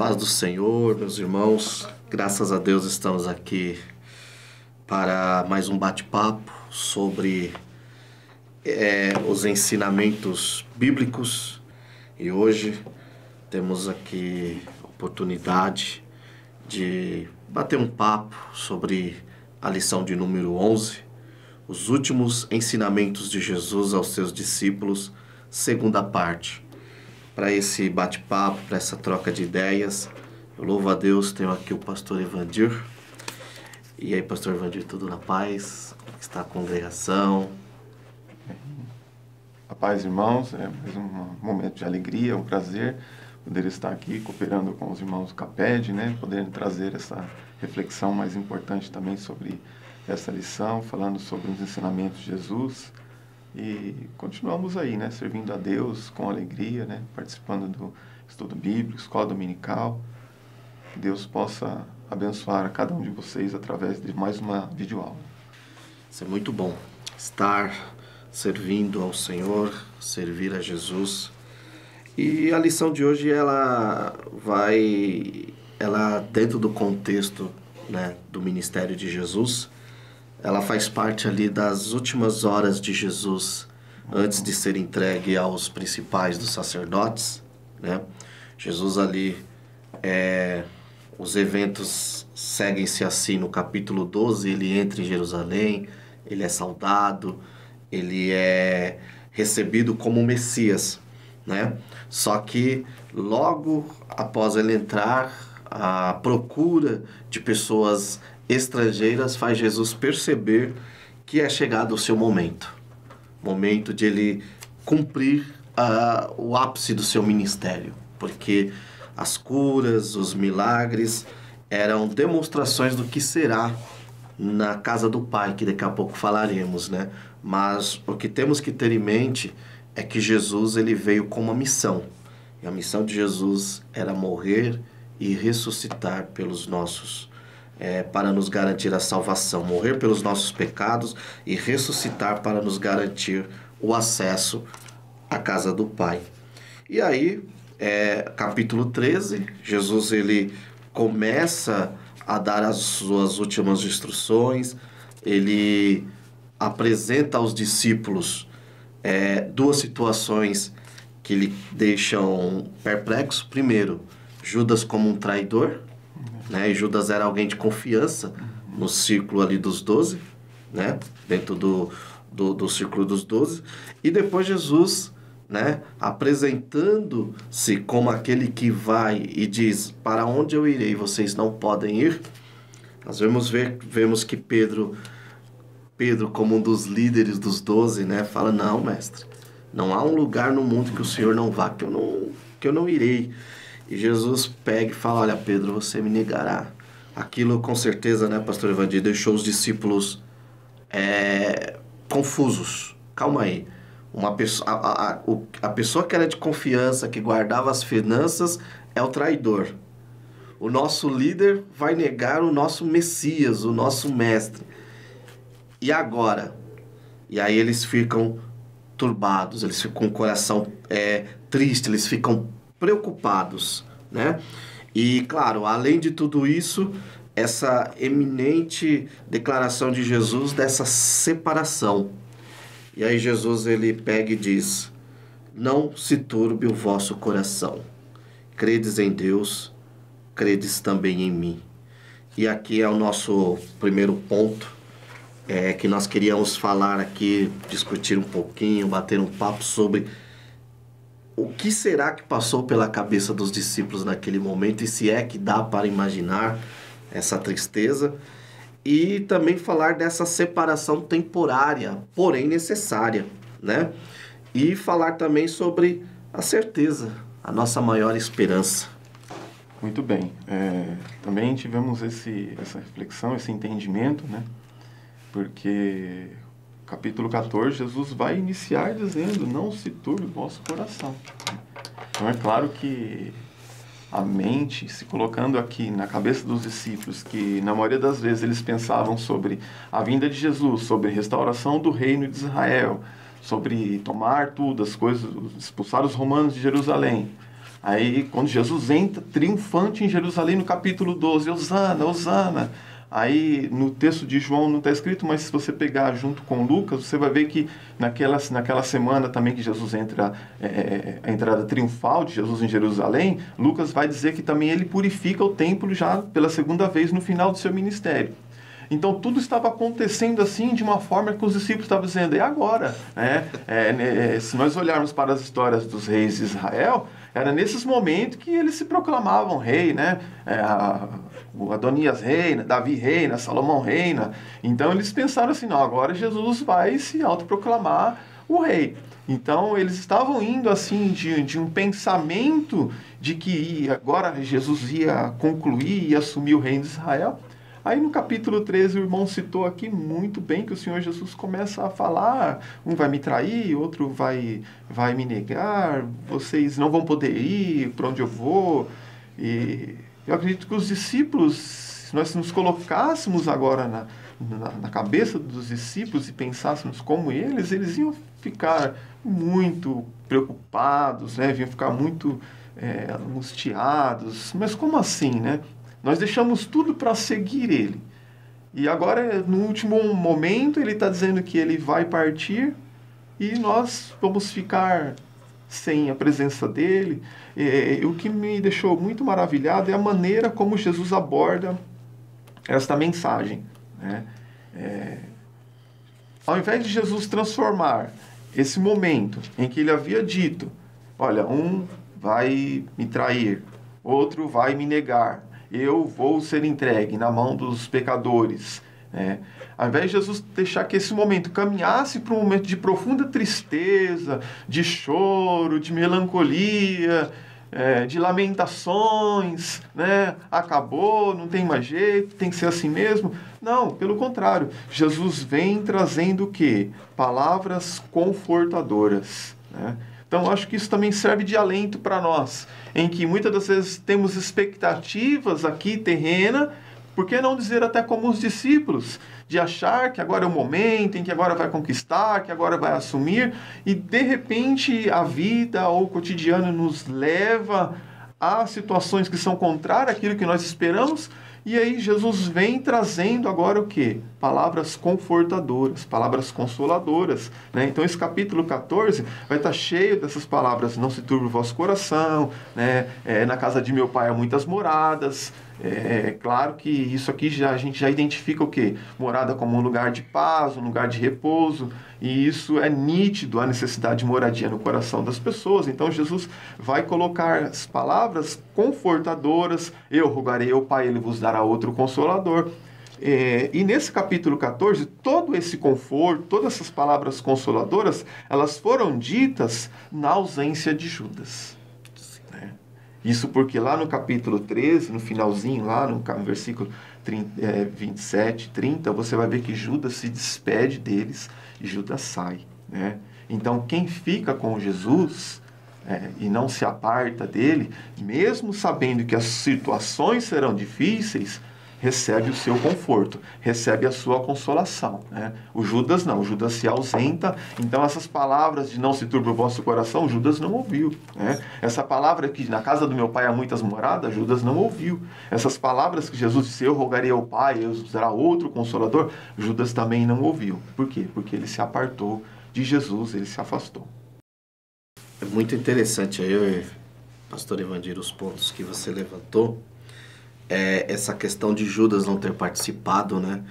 paz do Senhor, meus irmãos. Graças a Deus estamos aqui para mais um bate-papo sobre os ensinamentos bíblicos. E hoje temos aqui a oportunidade de bater um papo sobre a lição de número 11, os últimos ensinamentos de Jesus aos seus discípulos, segunda parte. Para esse bate-papo, para essa troca de ideias, eu louvo a Deus, tenho aqui o pastor Evandir. E aí, pastor Evandir, tudo na paz? Como está a congregação? A paz, irmãos, é mais um momento de alegria, um prazer poder estar aqui cooperando com os irmãos do CAPED, poder trazer essa reflexão mais importante também sobre essa lição, falando sobre os ensinamentos de Jesus. E continuamos aí, servindo a Deus com alegria, participando do estudo bíblico, escola dominical. Que Deus possa abençoar a cada um de vocês através de mais uma videoaula. Isso é muito bom, estar servindo ao Senhor, servir a Jesus. E a lição de hoje, ela dentro do contexto, do ministério de Jesus, ela faz parte ali das últimas horas de Jesus, antes de ser entregue aos principais dos sacerdotes, Jesus ali, os eventos seguem-se assim no capítulo 12, ele entra em Jerusalém, ele é saudado, ele é recebido como Messias, Só que logo após ele entrar, a procura de pessoas estrangeiras faz Jesus perceber que é chegado o seu momento de ele cumprir o ápice do seu ministério, porque as curas, os milagres eram demonstrações do que será na casa do Pai, que daqui a pouco falaremos, Mas o que temos que ter em mente é que Jesus ele veio com uma missão, e a missão de Jesus era morrer e ressuscitar pelos nossos para nos garantir a salvação, morrer pelos nossos pecados e ressuscitar para nos garantir o acesso à casa do Pai. E aí, capítulo 13, Jesus ele começa a dar as suas últimas instruções, ele apresenta aos discípulos duas situações que lhe deixam perplexo. Primeiro, Judas como um traidor, e Judas era alguém de confiança no círculo ali dos 12, dentro do círculo dos 12. E depois Jesus, apresentando-se como aquele que vai e diz: para onde eu irei, vocês não podem ir. Nós vemos que Pedro, como um dos líderes dos 12, fala: não, mestre, não há um lugar no mundo que o Senhor não vá, que eu não irei. E Jesus pega e fala: olha, Pedro, você me negará. Aquilo com certeza, pastor Evandir, deixou os discípulos confusos. Calma aí. A pessoa que era de confiança, que guardava as finanças, é o traidor. O nosso líder vai negar o nosso Messias, o nosso mestre. E agora? E aí eles ficam turbados, eles ficam com o coração triste, eles ficam preocupados, E, claro, além de tudo isso, essa eminente declaração de Jesus dessa separação. E aí Jesus, ele pega e diz: não se turbe o vosso coração. Credes em Deus, credes também em mim. E aqui é o nosso primeiro ponto, que nós queríamos falar aqui, discutir um pouquinho, bater um papo sobre o que será que passou pela cabeça dos discípulos naquele momento, e se é que dá para imaginar essa tristeza, e também falar dessa separação temporária, porém necessária, E falar também sobre a certeza, a nossa maior esperança. Muito bem. Também tivemos essa reflexão, esse entendimento, Porque capítulo 14, Jesus vai iniciar dizendo: não se turbe o vosso coração. Então é claro que a mente, se colocando aqui na cabeça dos discípulos, que na maioria das vezes eles pensavam sobre a vinda de Jesus, sobre a restauração do reino de Israel, sobre tomar tudo, as coisas, expulsar os romanos de Jerusalém, Aí, quando Jesus entra triunfante em Jerusalém, no capítulo 12, Hosana, Hosana. Aí, no texto de João não está escrito, mas se você pegar junto com Lucas, você vai ver que naquela semana também que Jesus entra, a entrada triunfal de Jesus em Jerusalém, Lucas vai dizer que também ele purifica o templo já pela segunda vez no final do seu ministério. Então, tudo estava acontecendo assim, de uma forma que os discípulos estavam dizendo, e agora? Se nós olharmos para as histórias dos reis de Israel, era nesses momentos que eles se proclamavam rei, né? O Adonias reina, Davi reina, Salomão reina. Então, eles pensaram assim, não, agora Jesus vai se autoproclamar o rei. Então, eles estavam indo assim de um pensamento de que agora Jesus ia concluir e assumir o reino de Israel. Aí no capítulo 13 o irmão citou aqui muito bem que o Senhor Jesus começa a falar, um vai me trair, outro vai me negar, vocês não vão poder ir para onde eu vou. E eu acredito que os discípulos, se nós nos colocássemos agora na cabeça dos discípulos e pensássemos como eles iam ficar muito preocupados, né? Iam ficar muito angustiados. Mas como assim, né? Nós deixamos tudo para seguir ele. E agora, no último momento, ele está dizendo que ele vai partir e nós vamos ficar sem a presença dele. O que me deixou muito maravilhado é a maneira como Jesus aborda esta mensagem, né? Ao invés de Jesus transformar esse momento em que ele havia dito, olha, um vai me trair, outro vai me negar, eu vou ser entregue na mão dos pecadores. Ao invés de Jesus deixar que esse momento caminhasse para um momento de profunda tristeza, de choro, de melancolia, de lamentações, né? Acabou, não tem mais jeito, tem que ser assim mesmo. Não, pelo contrário, Jesus vem trazendo o quê? Palavras confortadoras, né? Então, acho que isso também serve de alento para nós, em que muitas das vezes temos expectativas aqui terrena, por que não dizer até como os discípulos, de achar que agora é o momento, em que agora vai conquistar, que agora vai assumir, e de repente a vida ou o cotidiano nos leva a situações que são contrárias àquilo que nós esperamos, e aí Jesus vem trazendo agora o quê? Palavras confortadoras, palavras consoladoras, né? Então esse capítulo 14 vai estar cheio dessas palavras, não se turbe o vosso coração, né? Na casa de meu pai há muitas moradas. Claro que isso aqui a gente já identifica o quê? Morada como um lugar de paz, um lugar de repouso, e isso é nítido, a necessidade de moradia no coração das pessoas. Então Jesus vai colocar as palavras confortadoras, eu rogarei ao Pai, ele vos dará outro consolador. E nesse capítulo 14, todo esse conforto, todas essas palavras consoladoras, elas foram ditas na ausência de Judas. Isso porque lá no capítulo 13, no finalzinho, lá no versículo 27, 30, você vai ver que Judas se despede deles e Judas sai, né? Então, quem fica com Jesus e não se aparta dele, mesmo sabendo que as situações serão difíceis, recebe o seu conforto, recebe a sua consolação, né? O Judas não, o Judas se ausenta. Então essas palavras de não se turbe o vosso coração, Judas não ouviu, né? Essa palavra que na casa do meu pai há muitas moradas, Judas não ouviu. Essas palavras que Jesus disse, eu rogarei ao Pai, eu dará outro consolador, Judas também não ouviu. Por quê? Porque ele se apartou de Jesus, ele se afastou. É muito interessante aí, pastor Evandir, os pontos que você levantou. Essa questão de Judas não ter participado, né?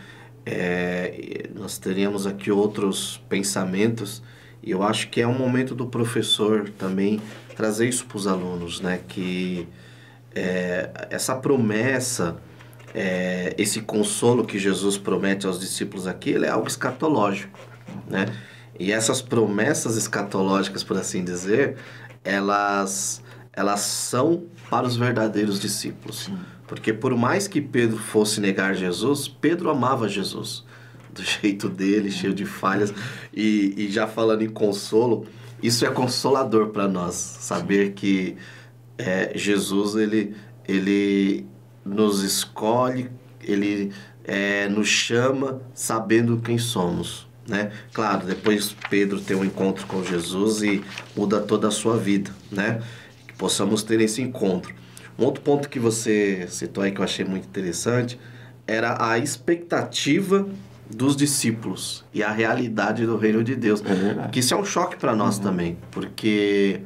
Nós teríamos aqui outros pensamentos, e eu acho que é um momento do professor também trazer isso para os alunos, né? Que essa promessa, esse consolo que Jesus promete aos discípulos aqui, ele é algo escatológico, né? E essas promessas escatológicas, por assim dizer, elas são para os verdadeiros discípulos. Sim. Porque por mais que Pedro fosse negar Jesus, Pedro amava Jesus, do jeito dele, cheio de falhas. E já falando em consolo, isso é consolador para nós, saber que Jesus, ele nos escolhe, ele nos chama sabendo quem somos, né? Claro, depois Pedro tem um encontro com Jesus e muda toda a sua vida, né? possamos ter esse encontro. Um outro ponto que você citou aí que eu achei muito interessante era a expectativa dos discípulos e a realidade do reino de Deus. É verdade. Que isso é um choque para nós também, porque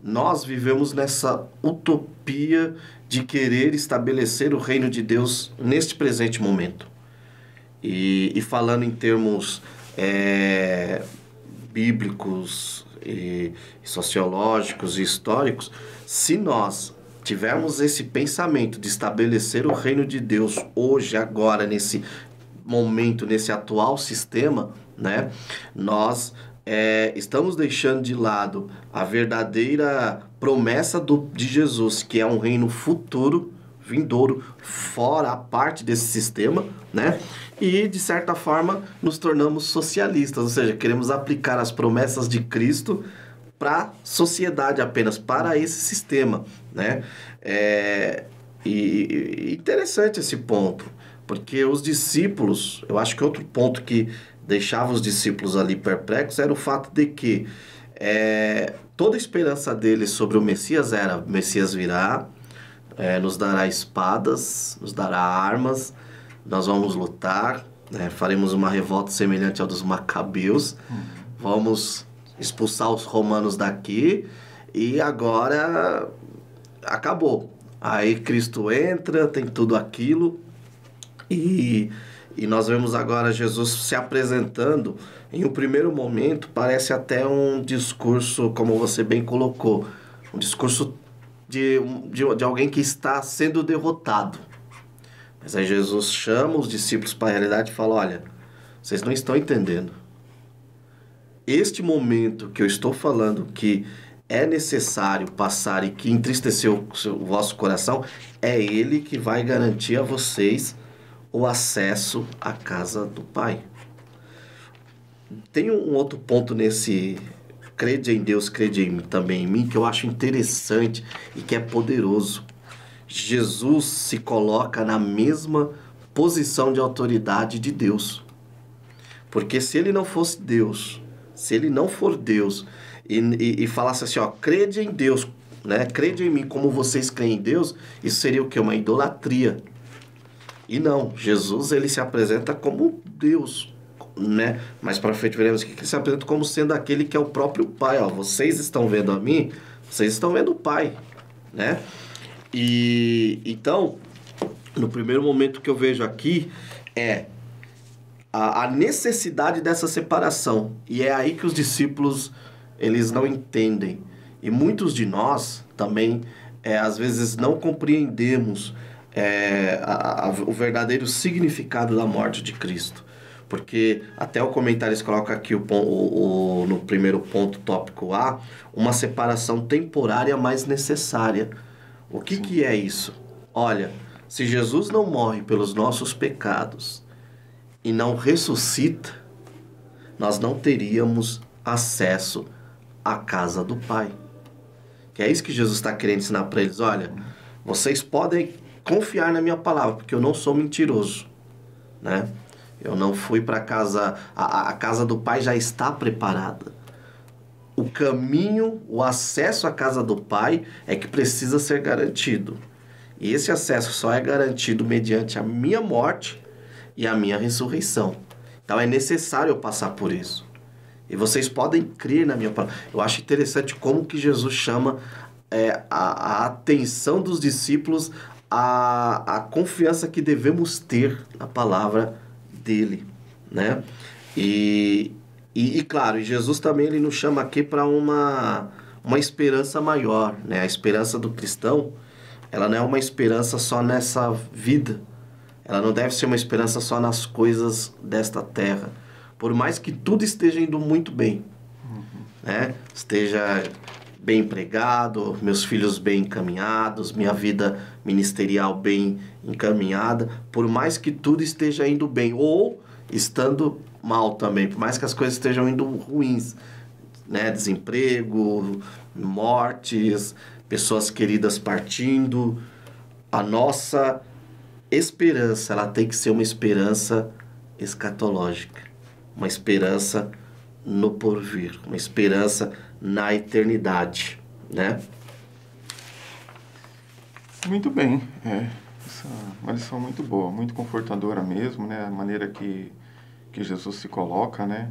nós vivemos nessa utopia de querer estabelecer o reino de Deus neste presente momento. E falando em termos bíblicos e sociológicos e históricos, se nós tivermos esse pensamento de estabelecer o reino de Deus hoje, agora, nesse momento, nesse atual sistema, né, nós estamos deixando de lado a verdadeira promessa de Jesus, que é um reino futuro, vindouro, fora a parte desse sistema, né? E, de certa forma, nos tornamos socialistas, ou seja, queremos aplicar as promessas de Cristo para a sociedade apenas, para esse sistema, né? E interessante esse ponto, porque os discípulos, eu acho que outro ponto que deixava os discípulos ali perplexos era o fato de que toda a esperança deles sobre o Messias era: o Messias virá, nos dará espadas, nos dará armas, nós vamos lutar, né? Faremos uma revolta semelhante ao dos Macabeus, vamos expulsar os romanos daqui e agora acabou. Aí Cristo entra, tem tudo aquilo e nós vemos agora Jesus se apresentando. Em um primeiro momento parece até um discurso, como você bem colocou, um discurso de alguém que está sendo derrotado. Mas aí Jesus chama os discípulos para a realidade e fala: olha, vocês não estão entendendo. Este momento que eu estou falando que é necessário passar e que entristeceu o vosso coração, é ele que vai garantir a vocês o acesso à casa do Pai. Tem um outro ponto nesse crede em Deus, crede também em mim, que eu acho interessante e que é poderoso. Jesus se coloca na mesma posição de autoridade de Deus. Porque se ele não fosse Deus, se ele não for Deus e falasse assim, ó, crede em Deus, né? Crede em mim como vocês creem em Deus, isso seria o quê? Uma idolatria. E não, Jesus ele se apresenta como Deus, né? Mais para frente veremos que ele se apresenta como sendo aquele que é o próprio Pai. Ó, vocês estão vendo a mim, vocês estão vendo o Pai, né? E então, no primeiro momento que eu vejo aqui é a necessidade dessa separação. E é aí que os discípulos eles não entendem. E muitos de nós também, às vezes, não compreendemos o verdadeiro significado da morte de Cristo. Porque até o comentário coloca aqui no primeiro ponto, tópico A, uma separação temporária mais necessária. O que é isso? Olha, se Jesus não morre pelos nossos pecados e não ressuscita, nós não teríamos acesso à casa do Pai. Que é isso que Jesus está querendo ensinar para eles. Olha, vocês podem confiar na minha palavra, porque eu não sou mentiroso, né? Eu não fui para casa, a casa do Pai já está preparada. O caminho, o acesso à casa do Pai é que precisa ser garantido. E esse acesso só é garantido mediante a minha morte e a minha ressurreição. Então é necessário eu passar por isso. E vocês podem crer na minha palavra. Eu acho interessante como que Jesus chama a atenção dos discípulos, a confiança que devemos ter na palavra dele, né? E claro, Jesus também ele nos chama aqui para uma esperança maior, né? A esperança do cristão, ela não é uma esperança só nessa vida. Ela não deve ser uma esperança só nas coisas desta terra. Por mais que tudo esteja indo muito bem, né? Esteja bem empregado, meus filhos bem encaminhados, minha vida ministerial bem encaminhada, por mais que tudo esteja indo bem, ou estando mal também, por mais que as coisas estejam indo ruins, né? Desemprego, mortes, pessoas queridas partindo, a nossa esperança, ela tem que ser uma esperança escatológica, uma esperança no porvir, uma esperança na eternidade, né? Muito bem. Essa é uma lição muito boa, muito confortadora mesmo, né? A maneira que Jesus se coloca, né?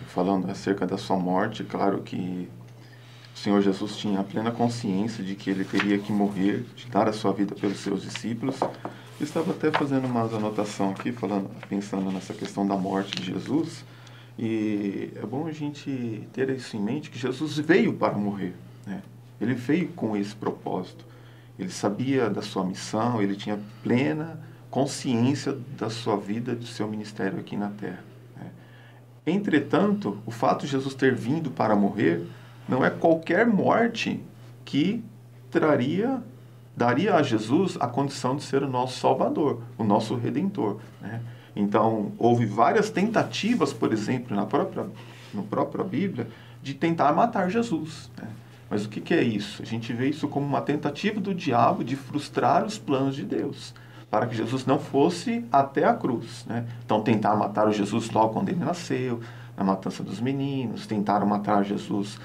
Falando acerca da sua morte. Claro que o Senhor Jesus tinha a plena consciência de que ele teria que morrer, de dar a sua vida pelos seus discípulos. Eu estava até fazendo uma anotação aqui, pensando nessa questão da morte de Jesus. E é bom a gente ter isso em mente, que Jesus veio para morrer, né? Ele veio com esse propósito. Ele sabia da sua missão, ele tinha plena consciência da sua vida, do seu ministério aqui na Terra, né? Entretanto, o fato de Jesus ter vindo para morrer não é qualquer morte que daria a Jesus a condição de ser o nosso Salvador, o nosso Redentor, né? Então, houve várias tentativas, por exemplo, na própria Bíblia, de tentar matar Jesus, né? Mas o que é isso? A gente vê isso como uma tentativa do diabo de frustrar os planos de Deus, para que Jesus não fosse até a cruz, né? Então, tentaram matar o Jesus logo quando ele nasceu, na matança dos meninos, tentaram matar Jesus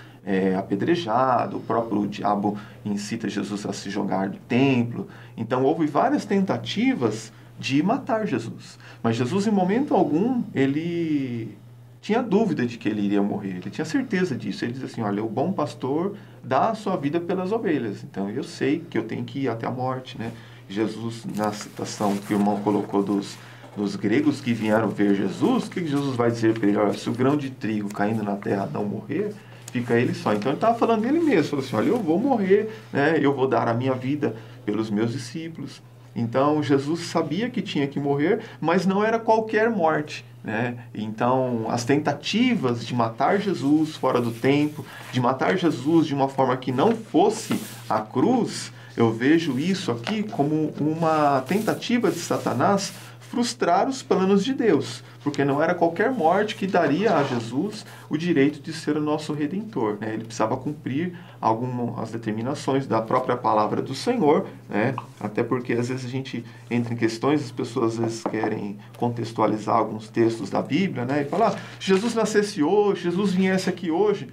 apedrejado, o próprio diabo incita Jesus a se jogar do templo. Então, houve várias tentativas de matar Jesus. Mas Jesus, em momento algum, ele tinha dúvida de que ele iria morrer. Ele tinha certeza disso. Ele diz assim, olha, o bom pastor dá a sua vida pelas ovelhas. Então, eu sei que eu tenho que ir até a morte, né? Jesus, na citação que o irmão colocou dos gregos que vieram ver Jesus, o que Jesus vai dizer para ele? Olha, se o grão de trigo caindo na terra não morrer, fica ele só. Então, ele estava falando dele mesmo. Falou assim, olha, eu vou morrer, né? Eu vou dar a minha vida pelos meus discípulos. Então, Jesus sabia que tinha que morrer, mas não era qualquer morte, né? Então, as tentativas de matar Jesus fora do tempo, de matar Jesus de uma forma que não fosse a cruz, eu vejo isso aqui como uma tentativa de Satanás frustrar os planos de Deus, porque não era qualquer morte que daria a Jesus o direito de ser o nosso Redentor, né? Ele precisava cumprir algumas determinações da própria palavra do Senhor, né? Até porque às vezes a gente entra em questões, as pessoas às vezes querem contextualizar alguns textos da Bíblia, né? E falar, se Jesus nascesse hoje, Jesus viesse aqui hoje.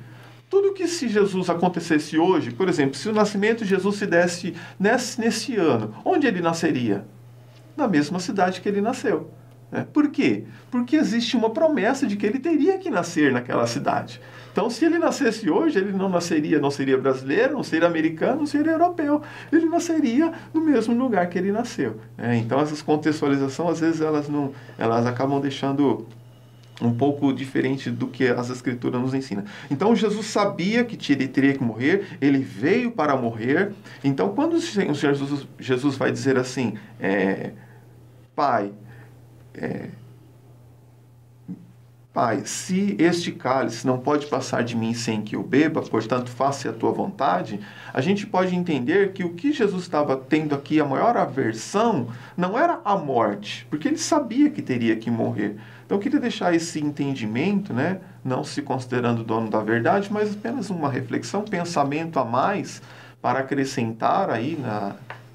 Tudo que se Jesus acontecesse hoje, por exemplo, se o nascimento de Jesus se desse nesse ano, onde ele nasceria? Na mesma cidade que ele nasceu. Por quê? Porque existe uma promessa de que ele teria que nascer naquela cidade. Então, se ele nascesse hoje, ele não seria brasileiro, não seria americano, não seria europeu. Ele nasceria no mesmo lugar que ele nasceu. Então, essas contextualizações, às vezes, elas acabam deixando um pouco diferente do que as Escrituras nos ensinam. Então, Jesus sabia que ele teria que morrer, ele veio para morrer. Então, quando o Senhor Jesus vai dizer assim, Pai, se este cálice não pode passar de mim sem que eu beba, portanto, faça a tua vontade, a gente pode entender que o que Jesus estava tendo aqui, a maior aversão, não era a morte, porque ele sabia que teria que morrer. Então, eu queria deixar esse entendimento, né, não se considerando dono da verdade, mas apenas uma reflexão, pensamento a mais, para acrescentar aí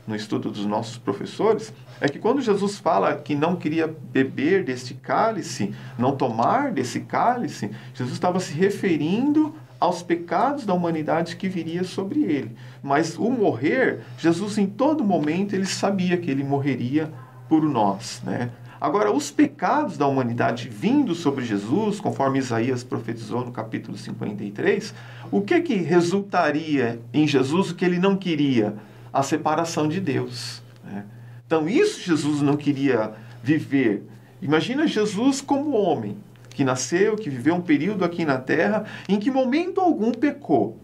no estudo dos nossos professores, é que quando Jesus fala que não queria beber deste cálice, não tomar desse cálice, Jesus estava se referindo aos pecados da humanidade que viria sobre ele. Mas o morrer, Jesus em todo momento ele sabia que ele morreria por nós, né? Agora, os pecados da humanidade vindo sobre Jesus, conforme Isaías profetizou no capítulo 53, o que resultaria em Jesus o que ele não queria? A separação de Deus, né? Então, isso Jesus não queria viver. Imagina Jesus como homem, que nasceu, que viveu um período aqui na Terra, em que momento algum pecou.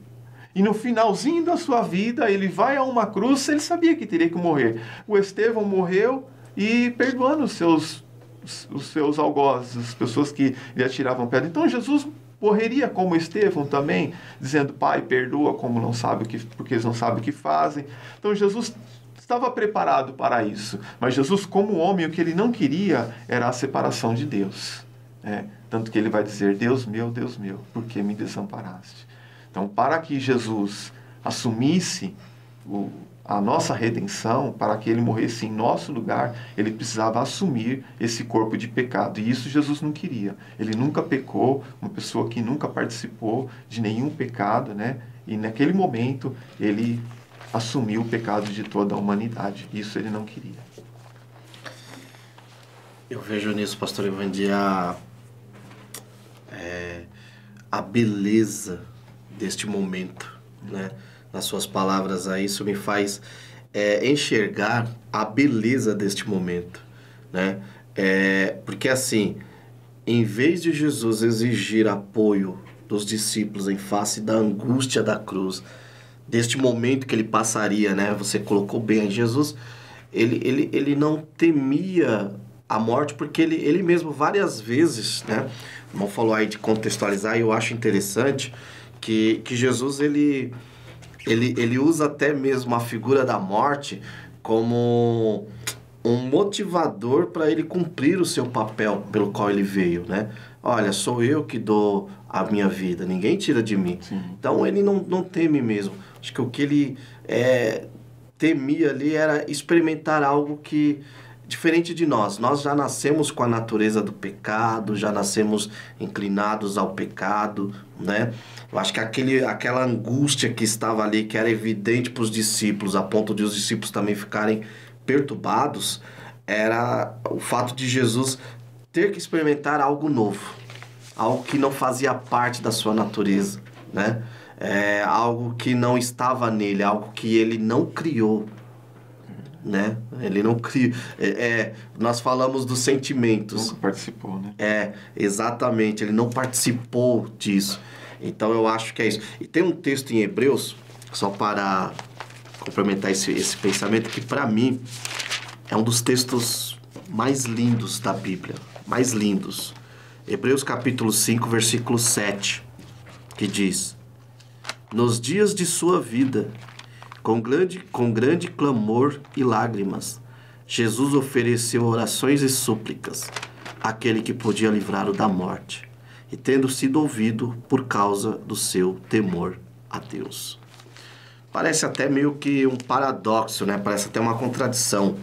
E no finalzinho da sua vida, ele vai a uma cruz, ele sabia que teria que morrer. O Estevão morreu e perdoando os seus algozes, as pessoas que lhe atiravam pedra. Então, Jesus morreria como Estevão também, dizendo, Pai, perdoa porque eles não sabem o que fazem. Então, Jesus estava preparado para isso. Mas Jesus, como homem, o que ele não queria era a separação de Deus. Tanto que ele vai dizer, Deus meu, por que me desamparaste? Então, para que Jesus assumisse a nossa redenção, para que ele morresse em nosso lugar, ele precisava assumir esse corpo de pecado. E isso Jesus não queria. Ele nunca pecou, uma pessoa que nunca participou de nenhum pecado, né? E naquele momento ele assumir o pecado de toda a humanidade. Isso ele não queria. Eu vejo nisso, pastor Evandi, a beleza deste momento, né? Nas suas palavras aí, isso me faz enxergar a beleza deste momento, né? Porque assim, em vez de Jesus exigir apoio dos discípulos em face da angústia da cruz, deste momento que ele passaria, né? Você colocou bem aí, Jesus, ele não temia a morte, porque ele mesmo várias vezes, né? O irmão falou aí de contextualizar, e eu acho interessante que Jesus, ele usa até mesmo a figura da morte como um motivador para ele cumprir o seu papel pelo qual ele veio, né? Olha, sou eu que dou a minha vida, ninguém tira de mim. Sim. Então ele não teme mesmo. Acho que o que ele temia ali era experimentar algo que diferente de nós. Nós já nascemos com a natureza do pecado, já nascemos inclinados ao pecado, né? Eu acho que aquela angústia que estava ali, que era evidente para os discípulos, a ponto de os discípulos também ficarem perturbados, era o fato de Jesus ter que experimentar algo novo, algo que não fazia parte da sua natureza, né? Algo que não estava nele, algo que ele não criou, né? Ele não criou. Nós falamos dos sentimentos. Nunca participou, né? Exatamente, ele não participou disso. Então eu acho que é isso. E tem um texto em Hebreus, só para complementar esse pensamento, que para mim é um dos textos mais lindos da Bíblia, mais lindos. Hebreus capítulo 5, versículo 7, que diz: nos dias de sua vida, com grande clamor e lágrimas, Jesus ofereceu orações e súplicas àquele que podia livrá-lo da morte, e tendo sido ouvido por causa do seu temor a Deus. Parece até meio que um paradoxo, né? Parece até uma contradição,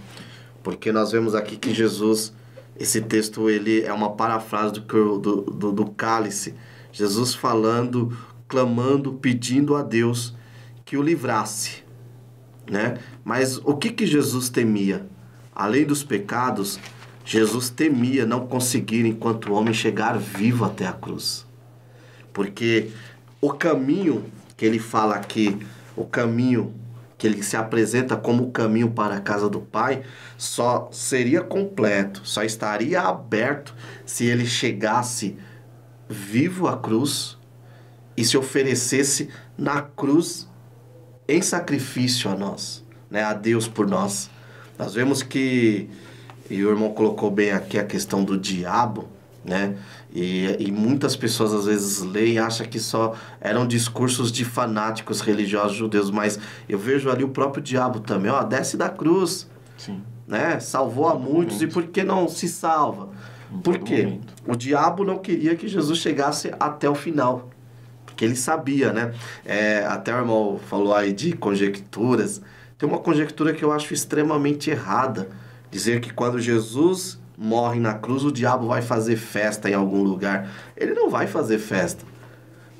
porque nós vemos aqui que Jesus, esse texto, ele é uma parafrase do cálice. Jesus falando, clamando, pedindo a Deus que o livrasse, né? Mas o que Jesus temia? Além dos pecados, Jesus temia não conseguir, enquanto homem, chegar vivo até a cruz. Porque o caminho que ele fala aqui, o caminho que ele se apresenta como o caminho para a casa do Pai, só seria completo, só estaria aberto se ele chegasse vivo à cruz e se oferecesse na cruz em sacrifício a nós, né? A Deus por nós. Nós vemos que, e o irmão colocou bem aqui a questão do diabo, né? E muitas pessoas às vezes leem e acham que só eram discursos de fanáticos religiosos judeus, mas eu vejo ali o próprio diabo também, desce da cruz. Sim. Né? Salvou a muitos, e por que não se salva? Por quê? O diabo não queria que Jesus chegasse até o final, porque ele sabia, né? Até o irmão falou aí de conjecturas. Tem uma conjectura que eu acho extremamente errada, dizer que quando Jesus morre na cruz, o diabo vai fazer festa em algum lugar. Ele não vai fazer festa.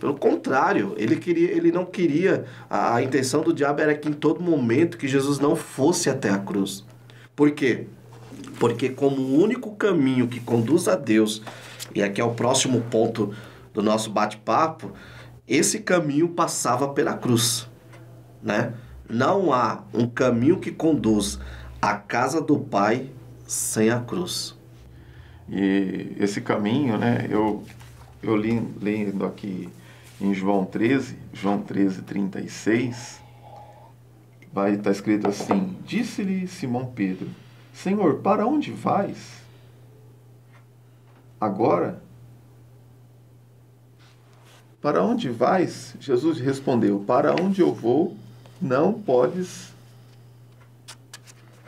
Pelo contrário, ele não queria, a intenção do diabo era que em todo momento que Jesus não fosse até a cruz. Por quê? Porque como o único caminho que conduz a Deus, e aqui é o próximo ponto do nosso bate-papo, esse caminho passava pela cruz, né? Não há um caminho que conduz à casa do Pai sem a cruz. E esse caminho, né, eu lendo aqui em João 13, 36, vai estar escrito assim: disse-lhe Simão Pedro: Senhor, para onde vais? Agora? Para onde vais? Jesus respondeu: para onde eu vou, não podes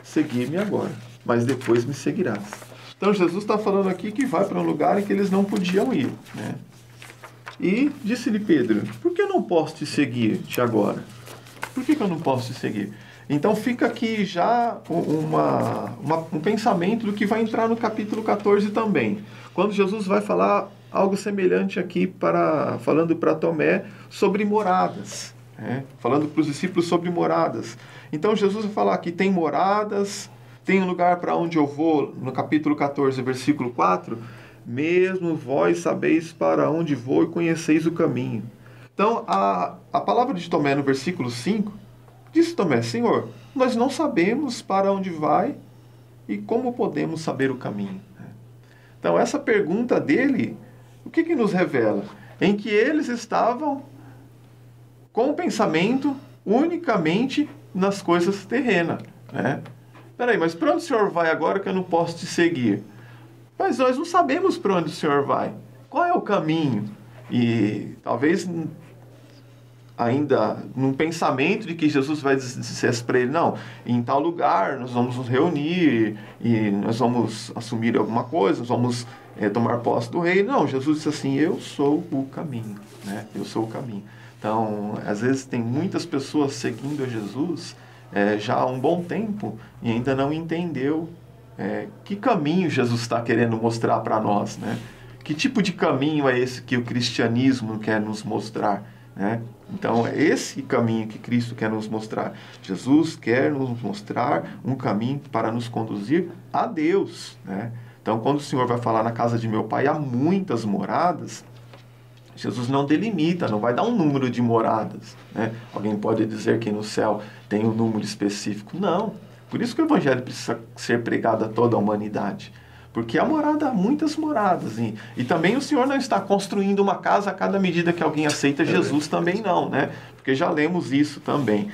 seguir-me agora, mas depois me seguirás. Então Jesus está falando aqui que vai para um lugar em que eles não podiam ir, né? E disse-lhe Pedro: por que eu não posso te seguir-te agora? Por que eu não posso te seguir? Então fica aqui já um pensamento do que vai entrar no capítulo 14 também, quando Jesus vai falar algo semelhante aqui, falando para Tomé sobre moradas. falando para os discípulos sobre moradas. Então Jesus vai falar que tem moradas, tem um lugar para onde eu vou, no capítulo 14, versículo 4, mesmo vós sabeis para onde vou e conheceis o caminho. Então, a palavra de Tomé no versículo 5, disse Tomé: Senhor, nós não sabemos para onde vai e como podemos saber o caminho. Então, essa pergunta dele, o que nos revela? Em que eles estavam com o pensamento unicamente nas coisas terrenas. Peraí, mas para onde o Senhor vai agora que eu não posso te seguir? Mas nós não sabemos para onde o Senhor vai. Qual é o caminho? E talvez ainda num pensamento de que Jesus vai dizer para ele: não, em tal lugar nós vamos nos reunir e nós vamos assumir alguma coisa, nós vamos tomar posse do reino. Não, Jesus disse assim: eu sou o caminho, eu sou o caminho. Então, às vezes tem muitas pessoas seguindo a Jesus já há um bom tempo e ainda não entendeu que caminho Jesus está querendo mostrar para nós, Que tipo de caminho é esse que o cristianismo quer nos mostrar, Então, é esse caminho que Cristo quer nos mostrar. Jesus quer nos mostrar um caminho para nos conduzir a Deus, Então, quando o Senhor vai falar: na casa de meu Pai há muitas moradas, Jesus não delimita, não vai dar um número de moradas. Alguém pode dizer que no céu tem um número específico. Não. Por isso que o Evangelho precisa ser pregado a toda a humanidade. Porque há muitas moradas. E também o Senhor não está construindo uma casa a cada medida que alguém aceita Jesus também não. Porque já lemos isso também.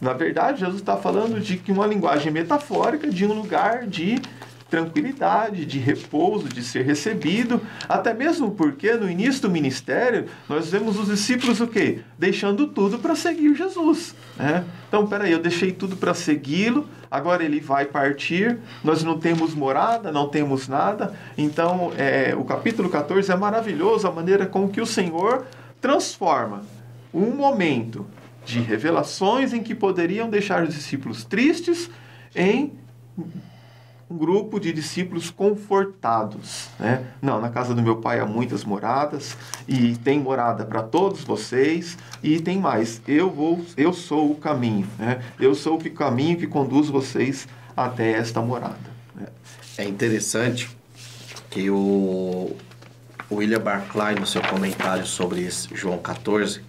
Na verdade, Jesus está falando de que uma linguagem metafórica de um lugar de tranquilidade, de repouso, de ser recebido, até mesmo porque no início do ministério nós vemos os discípulos o quê? Deixando tudo para seguir Jesus. Então, peraí, eu deixei tudo para segui-lo, agora ele vai partir, nós não temos morada, não temos nada. Então, o capítulo 14 é maravilhoso, a maneira com que o Senhor transforma um momento de revelações em que poderiam deixar os discípulos tristes em um grupo de discípulos confortados. Não, na casa do meu Pai há muitas moradas, e tem morada para todos vocês, e tem mais: eu sou o caminho, eu sou o caminho que conduz vocês até esta morada. É interessante que o William Barclay, no seu comentário sobre João 14,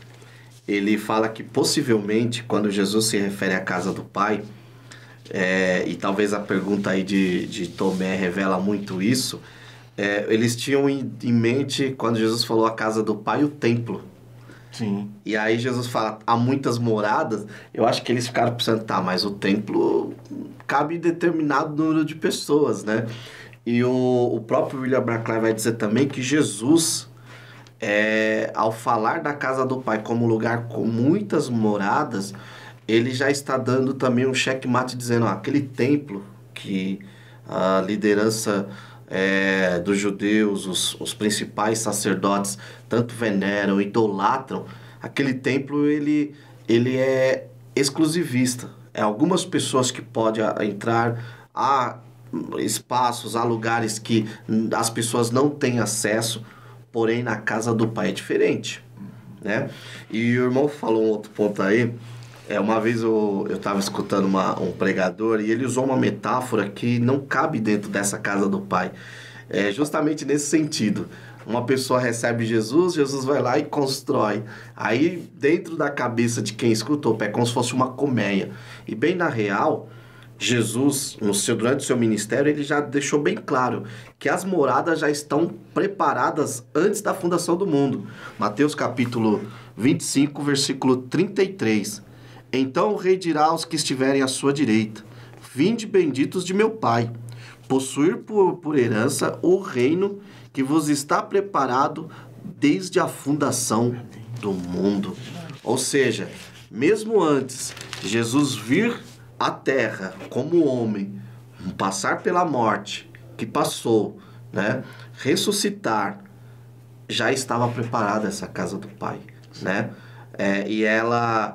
ele fala que possivelmente, quando Jesus se refere à casa do Pai, e talvez a pergunta aí de Tomé revela muito isso, eles tinham em mente, quando Jesus falou a casa do Pai, o templo. Sim. E aí Jesus fala: há muitas moradas. Eu acho que eles ficaram pensando: tá, mas o templo cabe determinado número de pessoas, E o próprio William Barclay vai dizer também que Jesus, ao falar da casa do Pai como lugar com muitas moradas, ele já está dando também um checkmate, dizendo: aquele templo que a liderança dos judeus, os principais sacerdotes, tanto veneram, idolatram, aquele templo ele é exclusivista. Algumas pessoas que podem entrar, há espaços, há lugares que as pessoas não têm acesso, porém na casa do Pai é diferente, E o irmão falou um outro ponto aí. Uma vez eu estava escutando um pregador e ele usou uma metáfora que não cabe dentro dessa casa do Pai. Justamente nesse sentido. Uma pessoa recebe Jesus, Jesus vai lá e constrói. Aí, dentro da cabeça de quem escutou, é como se fosse uma colmeia. E bem na real, Jesus, durante o seu ministério, ele já deixou bem claro que as moradas já estão preparadas antes da fundação do mundo. Mateus capítulo 25, versículo 33. Então o rei dirá aos que estiverem à sua direita: vinde benditos de meu Pai, possuir por herança o reino que vos está preparado desde a fundação do mundo. Ou seja, mesmo antes de Jesus vir à terra como homem, passar pela morte que passou, ressuscitar, já estava preparada essa casa do Pai, e ela...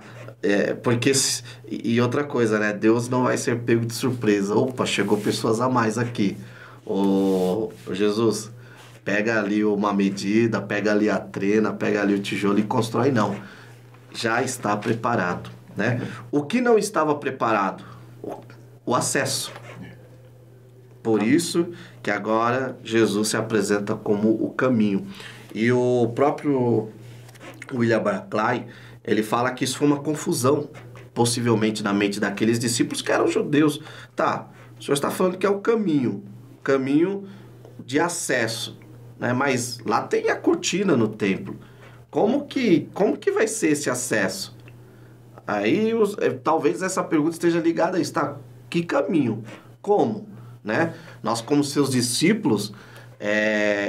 E outra coisa, Deus não vai ser pego de surpresa. Opa, chegou pessoas a mais aqui. Jesus, pega ali uma medida, pega ali a trena, pega ali o tijolo e constrói. Não. já está preparado, né? O que não estava preparado? O acesso. Por isso que agora Jesus se apresenta como o caminho. E o próprio William Barclay, ele fala que isso foi uma confusão, possivelmente na mente daqueles discípulos que eram judeus. Tá, o senhor está falando que é o caminho de acesso, né? Mas lá tem a cortina no templo. Como que vai ser esse acesso? Aí talvez essa pergunta esteja ligada a isso, tá? Que caminho? Como? Né? Nós, como seus discípulos,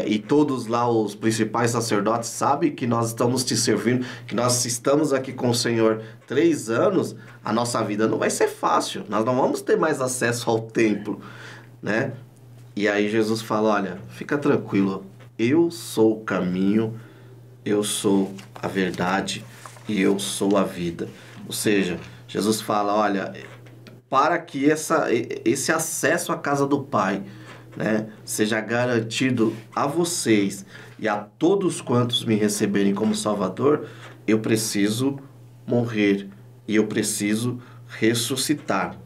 e todos lá os principais sacerdotes sabem que nós estamos te servindo, que nós estamos aqui com o Senhor 3 anos, a nossa vida não vai ser fácil, nós não vamos ter mais acesso ao templo, né? E aí Jesus fala, olha, fica tranquilo, eu sou o caminho, eu sou a verdade e eu sou a vida. Ou seja, Jesus fala, olha, para que esse acesso à casa do Pai, né, seja garantido a vocês e a todos quantos me receberem como Salvador, eu preciso morrer e eu preciso ressuscitar.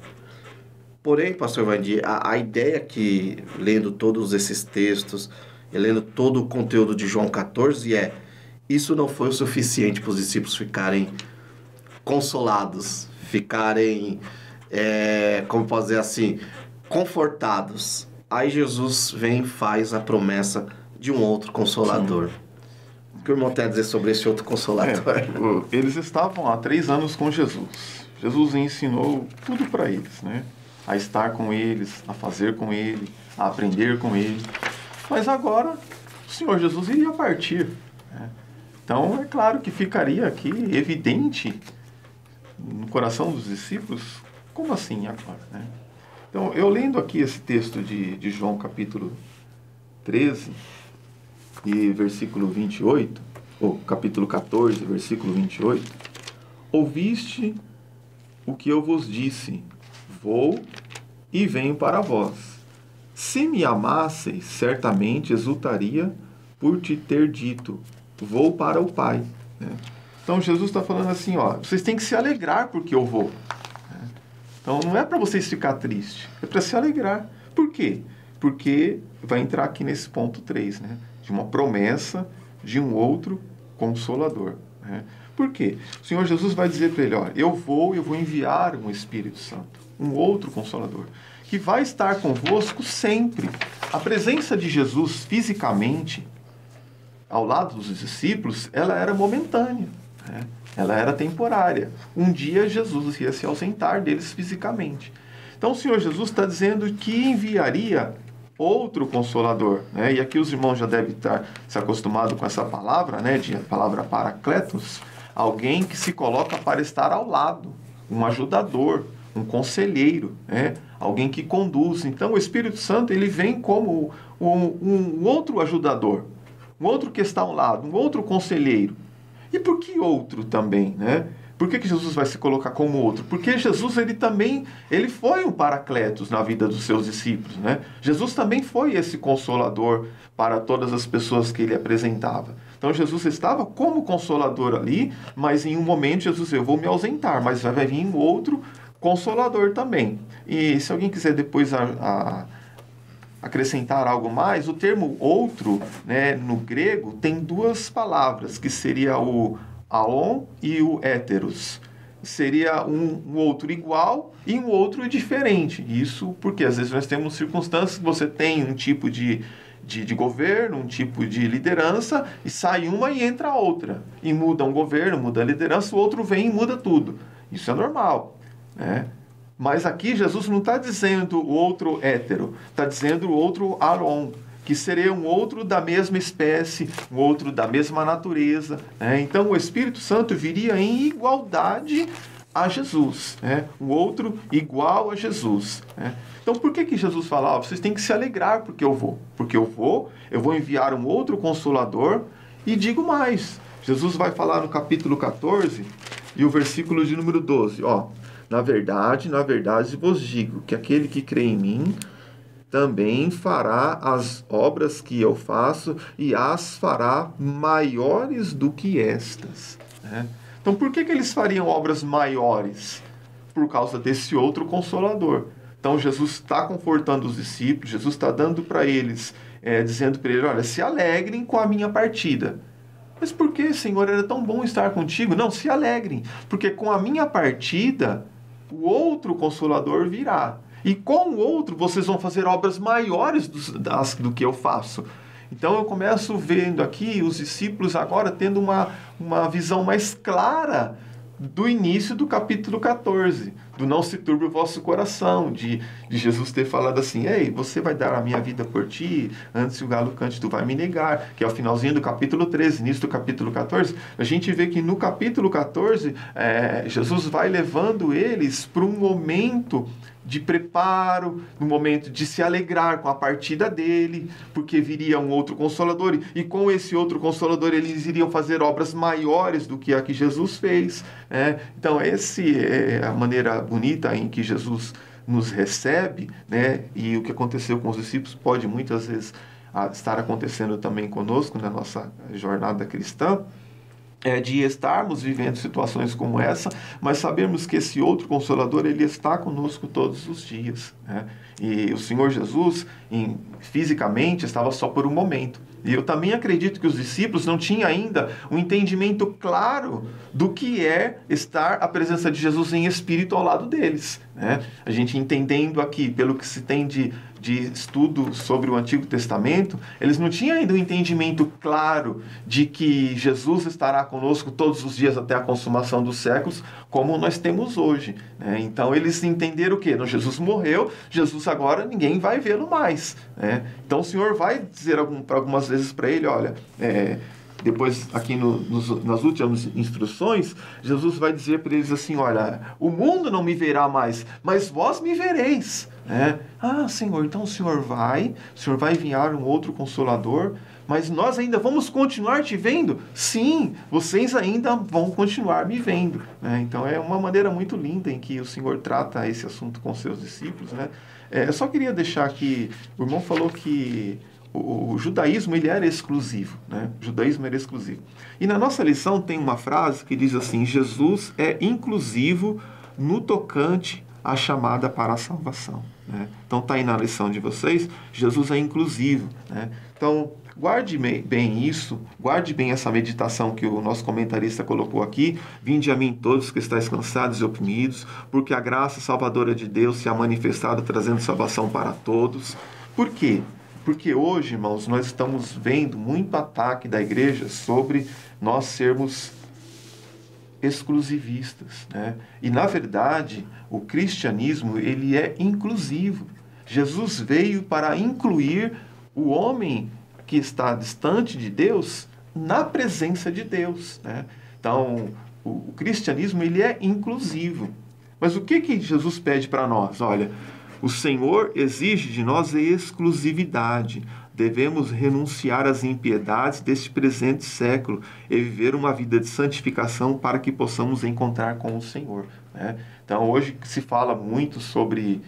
Porém, pastor Vandir, a ideia que, lendo todos esses textos e lendo todo o conteúdo de João 14, isso não foi o suficiente para os discípulos ficarem consolados, ficarem, como posso dizer assim, confortados. Aí Jesus vem e faz a promessa de um outro Consolador. Sim. O que o irmão tem a dizer sobre esse outro Consolador? Eles estavam há 3 anos com Jesus. Jesus ensinou tudo para eles, né? A estar com eles, a fazer com ele, a aprender com ele. Mas agora o Senhor Jesus iria partir, né? Então é claro que ficaria aqui evidente no coração dos discípulos, como assim agora, né? Então, eu lendo aqui esse texto de João capítulo 13 e versículo 28, ou capítulo 14, versículo 28, ouviste o que eu vos disse, vou e venho para vós. Se me amasseis, certamente exultaria por te ter dito, vou para o Pai, né? Então, Jesus está falando assim, ó, vocês têm que se alegrar porque eu vou. Então, não é para vocês ficar tristes, é para se alegrar. Por quê? Porque vai entrar aqui nesse ponto 3, né? De uma promessa de um outro Consolador, né? Por quê? O Senhor Jesus vai dizer para ele, ó, eu vou enviar um Espírito Santo, um outro Consolador, que vai estar convosco sempre. A presença de Jesus fisicamente, ao lado dos discípulos, ela era momentânea, né? Ela era temporária. Um dia Jesus ia se ausentar deles fisicamente. Então o Senhor Jesus está dizendo que enviaria outro Consolador, né? E aqui os irmãos já devem estar se acostumados com essa palavra, né? A palavra Paracletos, alguém que se coloca para estar ao lado, um ajudador, um conselheiro, né? Alguém que conduz. Então o Espírito Santo ele vem como um outro ajudador, um outro que está ao lado, um outro conselheiro. E por que outro também, né? Por que Jesus vai se colocar como outro? Porque Jesus, ele foi um Paracletos na vida dos seus discípulos, né? Jesus também foi esse Consolador para todas as pessoas que ele apresentava. Então Jesus estava como Consolador ali, mas em um momento Jesus, eu vou me ausentar, mas vai vir um outro Consolador também. E se alguém quiser depois acrescentar algo mais, o termo outro, né, no grego, tem 2 palavras, que seria o aon e o héteros. Seria um outro igual e um outro diferente. Isso porque às vezes nós temos circunstâncias que você tem um tipo de governo, um tipo de liderança, e sai uma e entra a outra. E muda um governo, muda a liderança, o outro vem e muda tudo. Isso é normal, né? Mas aqui Jesus não está dizendo o outro hétero, está dizendo o outro Aron, que seria um outro da mesma espécie, um outro da mesma natureza, né? Então o Espírito Santo viria em igualdade a Jesus, né? Um outro igual a Jesus, né? Então por que Jesus fala, vocês têm que se alegrar porque eu vou? Porque eu vou enviar um outro Consolador, e digo mais, Jesus vai falar no capítulo 14 e o versículo de número 12, ó. Na verdade vos digo que aquele que crê em mim também fará as obras que eu faço e as fará maiores do que estas, né? Então, por que eles fariam obras maiores? Por causa desse outro Consolador. Então, Jesus está confortando os discípulos, Jesus está dando para eles, dizendo para eles, olha, se alegrem com a minha partida. Mas por que, Senhor, era tão bom estar contigo? Não, se alegrem, porque com a minha partida, o outro Consolador virá. E com o outro, vocês vão fazer obras maiores do que eu faço. Então, eu começo vendo aqui os discípulos agora tendo uma visão mais clara do início do capítulo 14, do não se turbe o vosso coração, de Jesus ter falado assim, ei, você vai dar a minha vida por ti, antes o galo cante, tu vai me negar, que é o finalzinho do capítulo 13, início do capítulo 14, a gente vê que no capítulo 14, Jesus vai levando eles para um momento de preparo, no momento de se alegrar com a partida dele, porque viria um outro Consolador, e com esse outro Consolador eles iriam fazer obras maiores do que a que Jesus fez. Então, essa é a maneira bonita em que Jesus nos recebe, né? E o que aconteceu com os discípulos pode muitas vezes estar acontecendo também conosco na nossa jornada cristã, de estarmos vivendo situações como essa, mas sabemos que esse outro Consolador, ele está conosco todos os dias, né? E o Senhor Jesus, fisicamente, estava só por um momento. E eu também acredito que os discípulos não tinham ainda um entendimento claro do que é estar a presença de Jesus em espírito ao lado deles, né? A gente entendendo aqui, pelo que se tem de estudo sobre o Antigo Testamento, eles não tinham ainda um entendimento claro de que Jesus estará conosco todos os dias até a consumação dos séculos, como nós temos hoje, né? Então eles entenderam o quê? Não, Jesus morreu, Jesus agora ninguém vai vê-lo mais, né? Então o Senhor vai dizer algumas vezes para ele, olha, depois aqui nas últimas instruções, Jesus vai dizer para eles assim, olha, o mundo não me verá mais, mas vós me vereis. Ah, Senhor, então o Senhor vai enviar um outro Consolador, mas nós ainda vamos continuar te vendo? Sim, vocês ainda vão continuar me vendo. Então é uma maneira muito linda em que o Senhor trata esse assunto com seus discípulos, né? Eu só queria deixar aqui, o irmão falou que o judaísmo ele era exclusivo, né? O judaísmo era exclusivo. E na nossa lição tem uma frase que diz assim, Jesus é inclusivo no tocante à chamada para a salvação, né? Então está aí na lição de vocês, Jesus é inclusivo, né? Então guarde bem isso, guarde bem essa meditação que o nosso comentarista colocou aqui. Vinde a mim todos que estáis cansados e oprimidos, porque a graça salvadora de Deus se ha manifestado trazendo salvação para todos. Por quê? Porque hoje, irmãos, nós estamos vendo muito ataque da igreja sobre nós sermos exclusivistas, né? E, na verdade, o cristianismo ele é inclusivo. Jesus veio para incluir o homem que está distante de Deus na presença de Deus, né? Então, o cristianismo ele é inclusivo. Mas o que Jesus pede para nós? Olha, o Senhor exige de nós a exclusividade. Devemos renunciar às impiedades deste presente século e viver uma vida de santificação para que possamos encontrar com o Senhor, né? Então, hoje se fala muito sobre,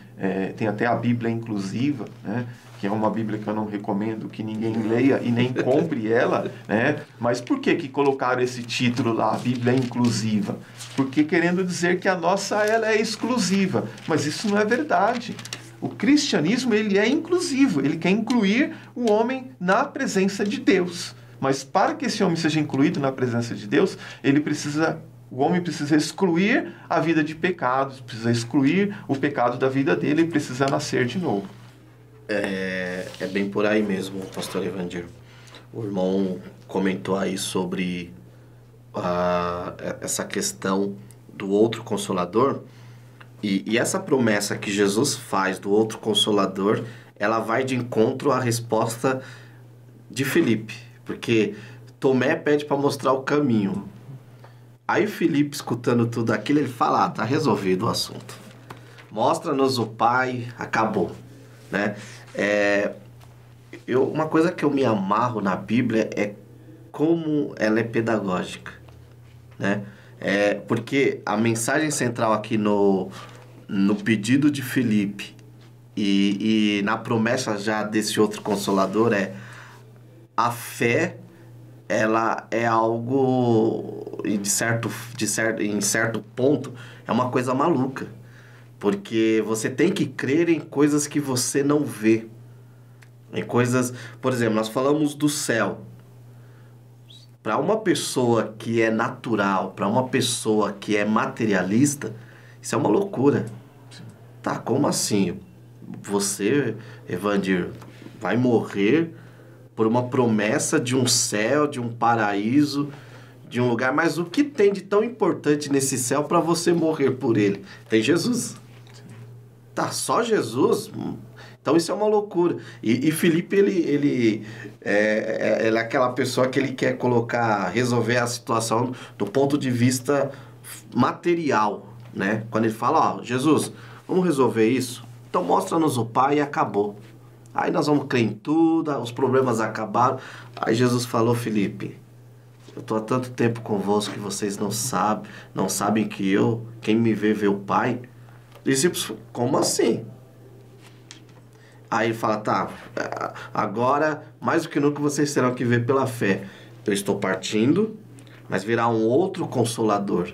tem até a Bíblia inclusiva, né? Que é uma Bíblia que eu não recomendo que ninguém leia e nem compre ela, né? Mas por que colocaram esse título lá, Bíblia inclusiva? Porque querendo dizer que a nossa ela é exclusiva, mas isso não é verdade. O cristianismo ele é inclusivo, ele quer incluir o homem na presença de Deus. Mas para que esse homem seja incluído na presença de Deus, o homem precisa excluir a vida de pecados, precisa excluir o pecado da vida dele e precisa nascer de novo. É bem por aí mesmo, pastor Evandir. O irmão comentou aí sobre essa questão do outro Consolador. E essa promessa que Jesus faz do outro Consolador, ela vai de encontro à resposta de Filipe. Porque Tomé pede para mostrar o caminho. Aí Filipe, escutando tudo aquilo, ele fala, tá resolvido o assunto. Mostra-nos o Pai, acabou, né? Uma coisa que eu me amarro na Bíblia é como ela é pedagógica, né? Porque a mensagem central aqui no pedido de Filipe e na promessa já desse outro Consolador é a fé ela é algo, e em certo ponto, é uma coisa maluca. Porque você tem que crer em coisas que você não vê. Em coisas, por exemplo, nós falamos do céu. Para uma pessoa que é natural, para uma pessoa que é materialista, isso é uma loucura. Tá, como assim? Você, Evandir, vai morrer por uma promessa de um céu, de um paraíso, de um lugar, mas o que tem de tão importante nesse céu para você morrer por ele? Tem Jesus. Tá, só Jesus? Então isso é uma loucura. E Felipe, ele é aquela pessoa que ele quer resolver a situação do ponto de vista material, né? Quando ele fala, ó, Jesus, vamos resolver isso? Então mostra-nos o Pai e acabou. Aí nós vamos crer em tudo, os problemas acabaram. Aí Jesus falou, Felipe, eu estou há tanto tempo convosco que vocês não sabem que quem me vê o Pai. Discípulos, como assim? Aí ele fala, tá, agora mais do que nunca vocês terão que ver pela fé. Eu estou partindo, mas virá um outro Consolador.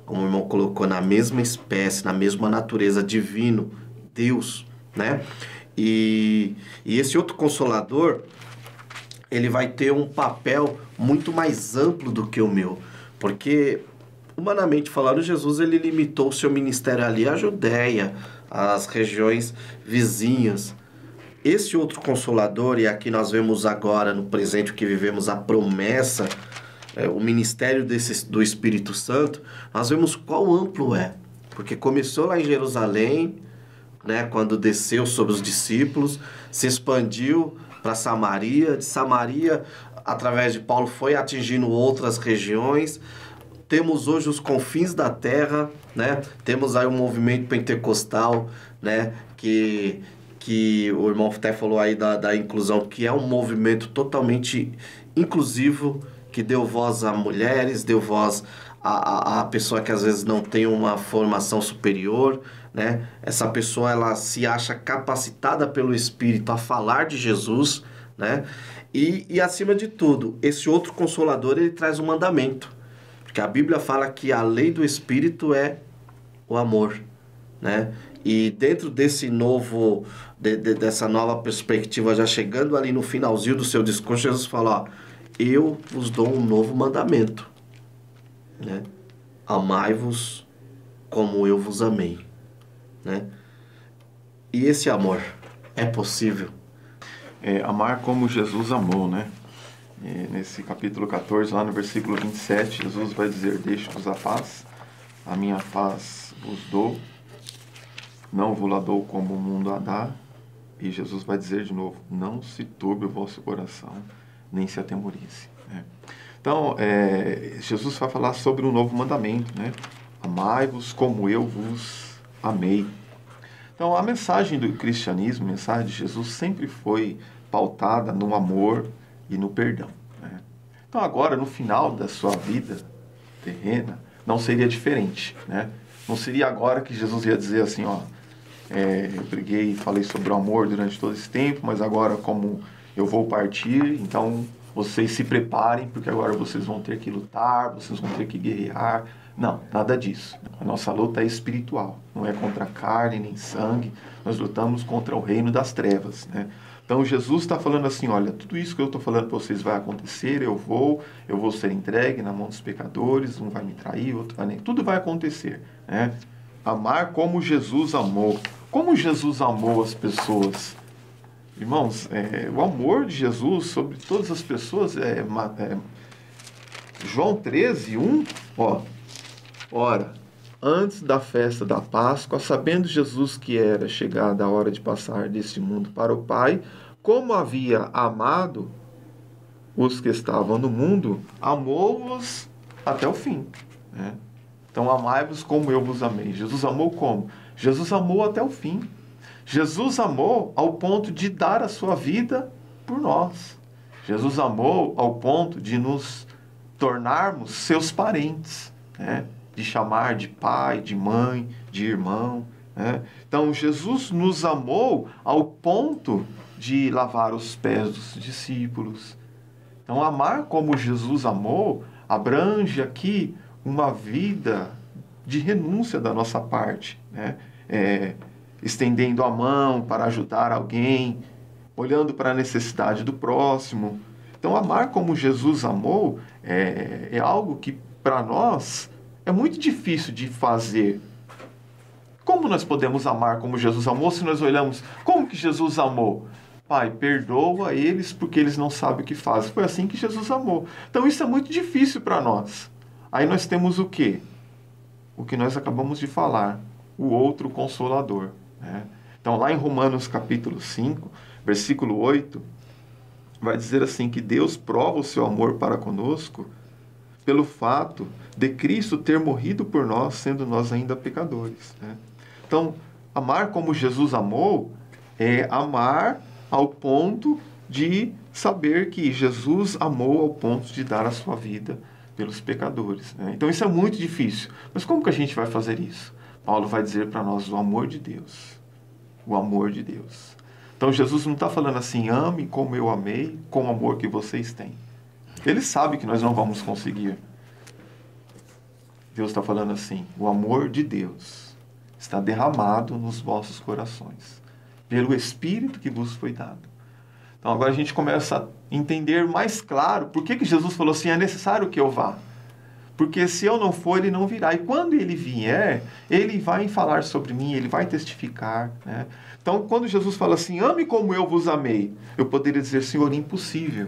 Como o irmão colocou, na mesma espécie, na mesma natureza, divino, Deus, né? E esse outro Consolador, ele vai ter um papel muito mais amplo do que o meu. Porque, humanamente falando, Jesus ele limitou o seu ministério ali à Judéia, às regiões vizinhas. Esse outro Consolador, e aqui nós vemos agora, no presente que vivemos, a promessa, o ministério do Espírito Santo, nós vemos qual amplo é. Porque começou lá em Jerusalém, né, quando desceu sobre os discípulos, se expandiu para Samaria, de Samaria, através de Paulo, foi atingindo outras regiões. Temos hoje os confins da terra, né? Temos aí o movimento pentecostal, né? Que o irmão até falou aí da inclusão, que é um movimento totalmente inclusivo, que deu voz a mulheres, deu voz a pessoa que às vezes não tem uma formação superior, né? Essa pessoa, ela se acha capacitada pelo Espírito a falar de Jesus, né? E acima de tudo, esse outro Consolador, ele traz um mandamento. Porque a Bíblia fala que a lei do Espírito é o amor, né? E dentro desse novo, dessa nova perspectiva, já chegando ali no finalzinho do seu discurso, Jesus fala, ó, eu vos dou um novo mandamento, né? Amai-vos como eu vos amei, né? E esse amor é possível? Amar como Jesus amou, né? Nesse capítulo 14, lá no versículo 27, Jesus vai dizer, deixo-vos a paz, a minha paz vos dou, não vos la dou como o mundo a dá. E Jesus vai dizer de novo, não se turbe o vosso coração, nem se atemorize. Né? Então, Jesus vai falar sobre um novo mandamento, né? Amai-vos como eu vos amei. Então, a mensagem do cristianismo, a mensagem de Jesus, sempre foi pautada no amor e no perdão. Né? Então, agora, no final da sua vida terrena, não seria diferente. Né? Não seria agora que Jesus ia dizer assim, ó, eu preguei e falei sobre o amor durante todo esse tempo, mas agora, como eu vou partir, então vocês se preparem, porque agora vocês vão ter que lutar, vocês vão ter que guerrear. Não, nada disso. A nossa luta é espiritual, não é contra carne nem sangue, nós lutamos contra o reino das trevas, né? Então Jesus está falando assim, olha, tudo isso que eu estou falando para vocês vai acontecer, eu vou ser entregue na mão dos pecadores, um vai me trair, outro vai nem... Tudo vai acontecer, né? Amar como Jesus amou. Como Jesus amou as pessoas? Irmãos, o amor de Jesus sobre todas as pessoas João 13, 1, ó. Ora, antes da festa da Páscoa, sabendo Jesus que era chegada a hora de passar deste mundo para o Pai, como havia amado os que estavam no mundo, amou-os até o fim. Né? Então, amai-vos como eu vos amei. Jesus amou como? Jesus amou até o fim. Jesus amou ao ponto de dar a sua vida por nós. Jesus amou ao ponto de nos tornarmos seus parentes, né? De chamar de pai, de mãe, de irmão. Né? Então, Jesus nos amou ao ponto de lavar os pés dos discípulos, Então, amar como Jesus amou abrange aqui uma vida de renúncia da nossa parte, né? Estendendo a mão para ajudar alguém, olhando para a necessidade do próximo. Então, amar como Jesus amou é algo que, para nós, é muito difícil de fazer. Como nós podemos amar como Jesus amou se nós olhamos como que Jesus amou? Pai, perdoa eles porque eles não sabem o que fazem. Foi assim que Jesus amou. Então, isso é muito difícil para nós. Aí nós temos o quê? O que nós acabamos de falar, o outro Consolador, né? Então, lá em Romanos capítulo 5, versículo 8, vai dizer assim que Deus prova o seu amor para conosco pelo fato de Cristo ter morrido por nós, sendo nós ainda pecadores, né? Então, amar como Jesus amou é amar ao ponto de saber que Jesus amou ao ponto de dar a sua vida pelos pecadores, né? Então, isso é muito difícil. Mas como que a gente vai fazer isso? Paulo vai dizer para nós o amor de Deus. O amor de Deus. Então, Jesus não está falando assim, ame como eu amei, com o amor que vocês têm. Ele sabe que nós não vamos conseguir. Deus está falando assim, o amor de Deus está derramado nos vossos corações, pelo Espírito que vos foi dado. Então, agora a gente começa a entender mais claro por que Jesus falou assim, é necessário que eu vá. Porque se eu não for, ele não virá. E quando ele vier, ele vai falar sobre mim, ele vai testificar, né? Então, quando Jesus fala assim, ame como eu vos amei, eu poderia dizer, Senhor, impossível.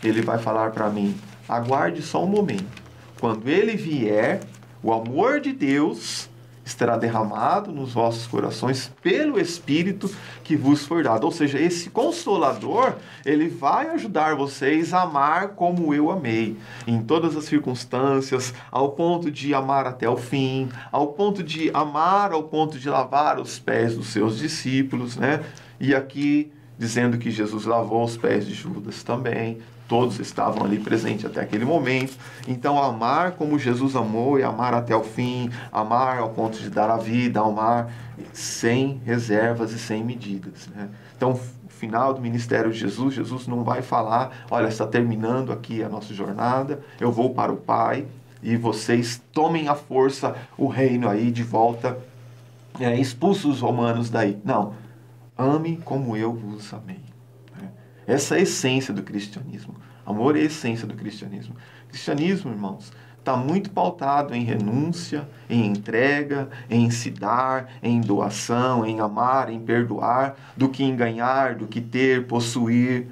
Ele vai falar para mim, aguarde só um momento. Quando ele vier, o amor de Deus estará derramado nos vossos corações pelo Espírito que vos for dado. Ou seja, esse Consolador, ele vai ajudar vocês a amar como eu amei, em todas as circunstâncias, ao ponto de amar até o fim, ao ponto de amar, ao ponto de lavar os pés dos seus discípulos, né? E aqui, dizendo que Jesus lavou os pés de Judas também. Todos estavam ali presentes até aquele momento. Então, amar como Jesus amou e amar até o fim, amar ao ponto de dar a vida, amar sem reservas e sem medidas, né? Então, no final do ministério de Jesus, Jesus não vai falar, olha, está terminando aqui a nossa jornada, eu vou para o Pai e vocês tomem à força o reino aí de volta, expulsem os romanos daí. Não, ame como eu vos amei. Essa é a essência do cristianismo. Amor é a essência do cristianismo. O cristianismo, irmãos, está muito pautado em renúncia, em entrega, em se dar, em doação, em amar, em perdoar, do que em ganhar, do que ter, possuir,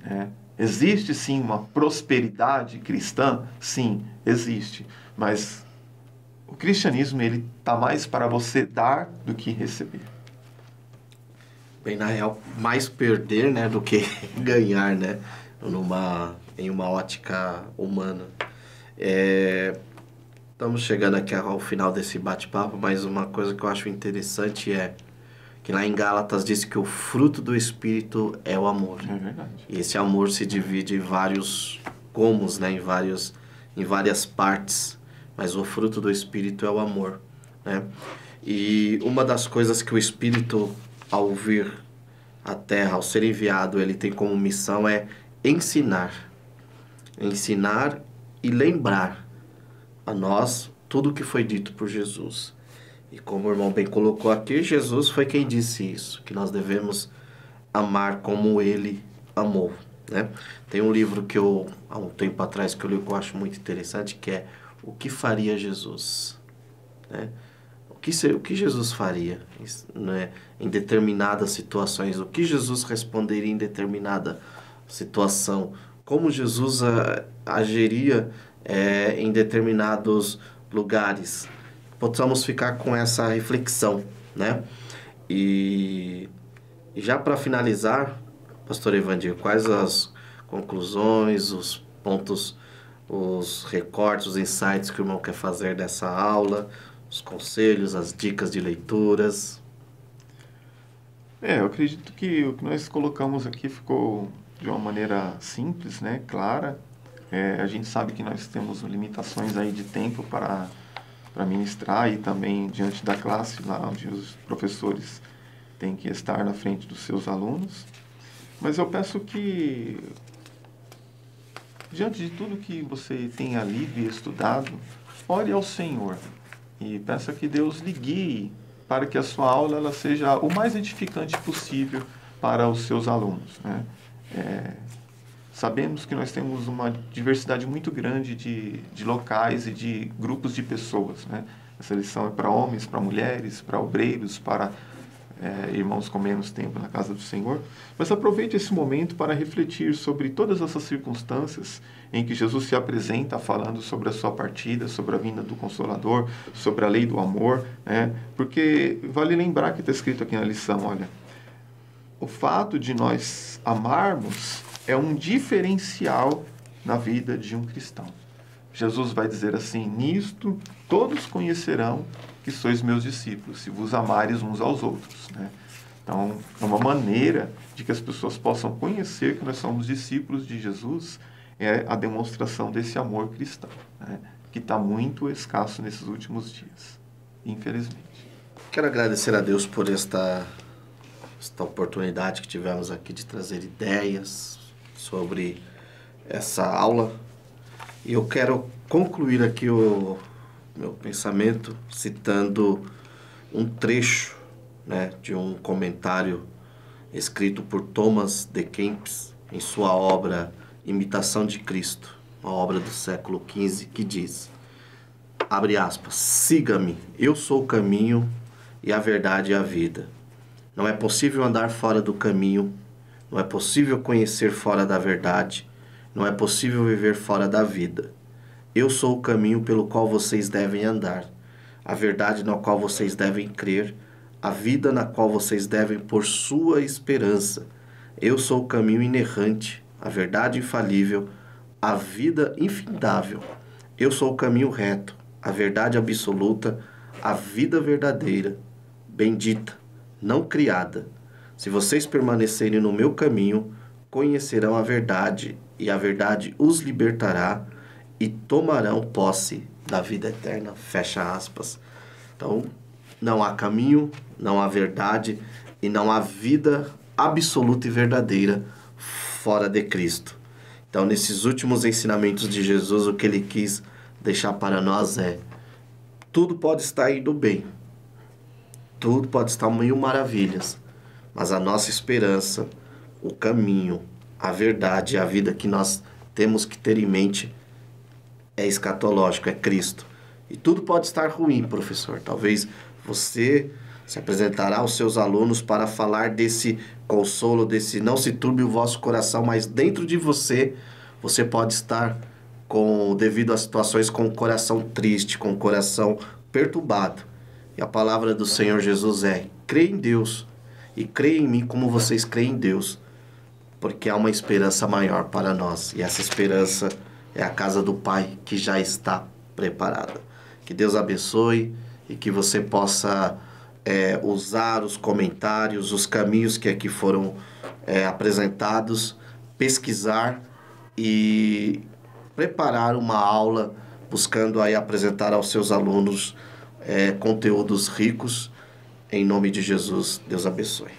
né? Existe sim uma prosperidade cristã? Sim, existe. Mas o cristianismo ele está mais para você dar do que receber. Bem, na real, mais perder, né, do que ganhar, né, em uma ótica humana. Estamos chegando aqui ao final desse bate-papo, mas uma coisa que eu acho interessante é que lá em Gálatas diz que o fruto do Espírito é o amor. É verdade. E esse amor se divide em vários gomos, né, em várias partes, mas o fruto do Espírito é o amor, né? E uma das coisas que o Espírito, ao vir à Terra, ao ser enviado, ele tem como missão é ensinar e lembrar a nós tudo o que foi dito por Jesus. E como o irmão bem colocou aqui, Jesus foi quem disse isso, que nós devemos amar como ele amou, né? Tem um livro que eu, há um tempo atrás, que eu li, que eu acho muito interessante, que é O que Faria Jesus, né? O que Jesus faria, né, em determinadas situações? O que Jesus responderia em determinada situação? Como Jesus agiria em determinados lugares? Possamos ficar com essa reflexão, né? E já para finalizar, pastor Evandir, quais as conclusões, os pontos, os recortes, os insights que o irmão quer fazer dessa aula, os conselhos, as dicas de leituras? Eu acredito que o que nós colocamos aqui ficou de uma maneira simples, né, clara. A gente sabe que nós temos limitações aí de tempo para ministrar e também diante da classe, lá onde os professores têm que estar na frente dos seus alunos. Mas eu peço que diante de tudo que você tem lido e estudado, ore ao Senhor e peça que Deus lhe guie para que a sua aula ela seja o mais edificante possível para os seus alunos, né? Sabemos que nós temos uma diversidade muito grande de locais e de grupos de pessoas, né? Essa lição é para homens, para mulheres, para obreiros, para irmãos com menos tempo na casa do Senhor. Mas aproveite esse momento para refletir sobre todas essas circunstâncias em que Jesus se apresenta falando sobre a sua partida, sobre a vinda do Consolador, sobre a lei do amor, né? Porque vale lembrar que está escrito aqui na lição, olha, o fato de nós amarmos é um diferencial na vida de um cristão. Jesus vai dizer assim, nisto todos conhecerão que sois meus discípulos, se vos amares uns aos outros, né? Então, é uma maneira de que as pessoas possam conhecer que nós somos discípulos de Jesus, é a demonstração desse amor cristão, né? Que está muito escasso nesses últimos dias, infelizmente. Quero agradecer a Deus por esta oportunidade que tivemos aqui de trazer ideias sobre essa aula. E eu quero concluir aqui o meu pensamento citando um trecho, né, de um comentário escrito por Thomas de Kempis em sua obra Imitação de Cristo, uma obra do século XV, que diz, abre aspas, siga-me, eu sou o caminho e a verdade e a vida. Não é possível andar fora do caminho, não é possível conhecer fora da verdade, não é possível viver fora da vida. Eu sou o caminho pelo qual vocês devem andar, a verdade na qual vocês devem crer, a vida na qual vocês devem pôr sua esperança. Eu sou o caminho inerrante, a verdade infalível, a vida infindável. Eu sou o caminho reto, a verdade absoluta, a vida verdadeira, bendita, não criada. Se vocês permanecerem no meu caminho, conhecerão a verdade, e a verdade os libertará, e tomarão posse da vida eterna. Fecha aspas. Então, não há caminho, não há verdade e não há vida absoluta e verdadeira fora de Cristo. Então, nesses últimos ensinamentos de Jesus, o que ele quis deixar para nós é: tudo pode estar indo bem, tudo pode estar mil maravilhas, mas a nossa esperança, o caminho, a verdade e a vida que nós temos que ter em mente é escatológico, é Cristo. E tudo pode estar ruim, professor. Talvez você se apresentará aos seus alunos para falar desse consolo, desse não se turbe o vosso coração, mas dentro de você, você pode estar devido a situações com o coração triste, com o coração perturbado. E a palavra do Senhor Jesus é: crê em Deus e crê em mim como vocês creem em Deus, porque há uma esperança maior para nós. E essa esperança é a casa do Pai que já está preparada. Que Deus abençoe e que você possa usar os comentários, os caminhos que aqui foram apresentados, pesquisar e preparar uma aula buscando aí apresentar aos seus alunos conteúdos ricos. Em nome de Jesus, Deus abençoe.